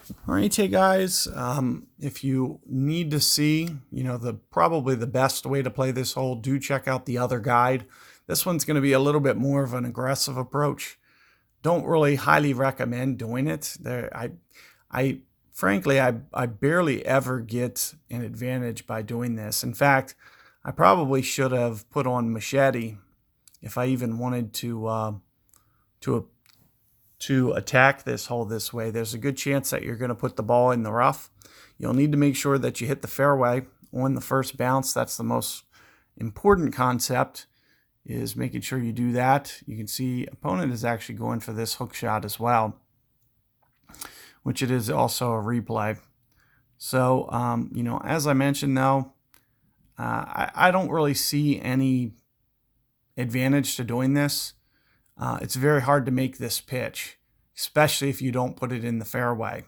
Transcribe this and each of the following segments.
All right, hey guys. If you need to see, probably the best way to play this hole, do check out the other guide. This one's going to be a little bit more of an aggressive approach. Don't really highly recommend doing it. I frankly, I barely ever get an advantage by doing this. In fact, I probably should have put on machete if I even wanted to to attack this hole this way. There's a good chance that you're going to put the ball in the rough. You'll need to make sure that you hit the fairway on the first bounce. That's the most important concept, is making sure you do that. You can see opponent is actually going for this hook shot as well, which it is also a replay. So, as I mentioned though, I don't really see any advantage to doing this. It's very hard to make this pitch, especially if you don't put it in the fairway.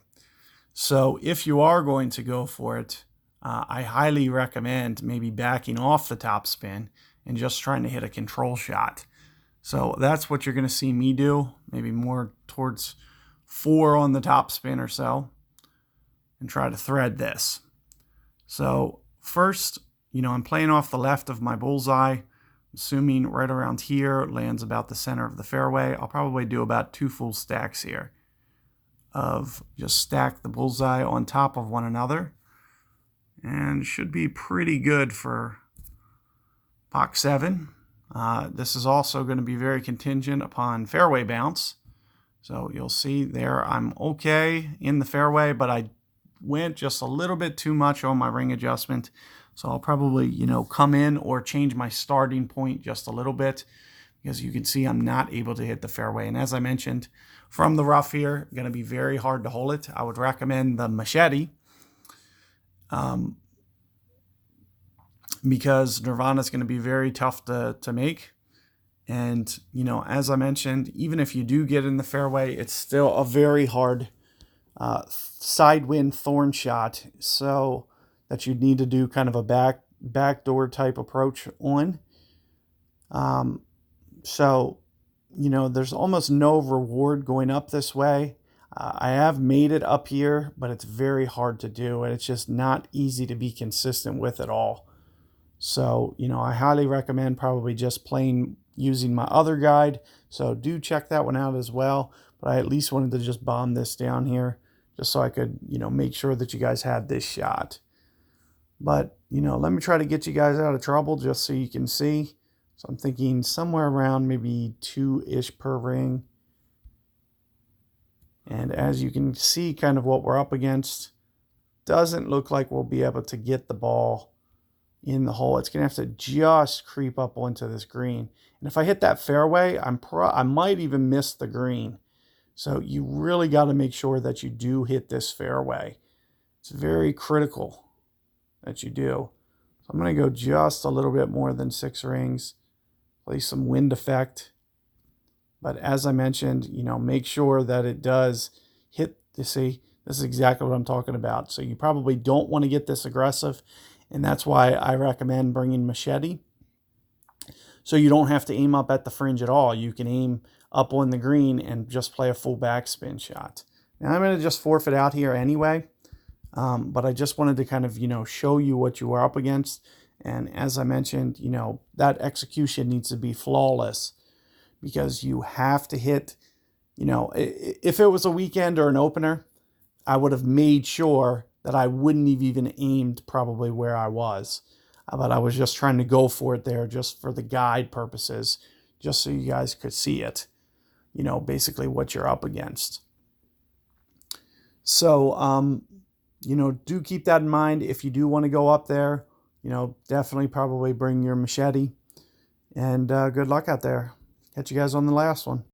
So if you are going to go for it, I highly recommend maybe backing off the topspin and just trying to hit a control shot. So that's what you're going to see me do, maybe more towards 4 on the topspin or so, and try to thread this. So first, I'm playing off the left of my bullseye. Assuming right around here, lands about the center of the fairway. I'll probably do about 2 full stacks here of just stack the bullseye on top of one another, and should be pretty good for Pak 7. This is also going to be very contingent upon fairway bounce. So you'll see there I'm okay in the fairway, but I went just a little bit too much on my ring adjustment. So I'll probably, come in or change my starting point just a little bit, because you can see I'm not able to hit the fairway. And as I mentioned, from the rough here, going to be very hard to hole it. I would recommend the machete, because Nirvana is going to be very tough to make. And, as I mentioned, even if you do get in the fairway, it's still a very hard sidewind thorn shot. So that you'd need to do kind of a backdoor type approach on. So, there's almost no reward going up this way. I have made it up here, but it's very hard to do, and it's just not easy to be consistent with at all. So, I highly recommend probably just using my other guide. So do check that one out as well. But I at least wanted to just bomb this down here just so I could, make sure that you guys had this shot. But, let me try to get you guys out of trouble just so you can see. So I'm thinking somewhere around maybe 2-ish per ring. And as you can see kind of what we're up against, doesn't look like we'll be able to get the ball in the hole. It's going to have to just creep up onto this green. And if I hit that fairway, I might even miss the green. So you really got to make sure that you do hit this fairway. It's very critical that you do. So I'm going to go just a little bit more than 6 rings, play some wind effect. But as I mentioned, make sure that it does hit. You see, this is exactly what I'm talking about. So you probably don't want to get this aggressive, and that's why I recommend bringing machete. So you don't have to aim up at the fringe at all. You can aim up on the green and just play a full backspin shot. Now I'm going to just forfeit out here anyway. But I just wanted to kind of, show you what you are up against. And as I mentioned, that execution needs to be flawless, because you have to hit, if it was a weekend or an opener, I would have made sure that I wouldn't have even aimed probably where I was. But I was just trying to go for it there just for the guide purposes, just so you guys could see it, basically what you're up against. So, do keep that in mind if you do want to go up there. Definitely probably bring your machete. And good luck out there. Catch you guys on the last one.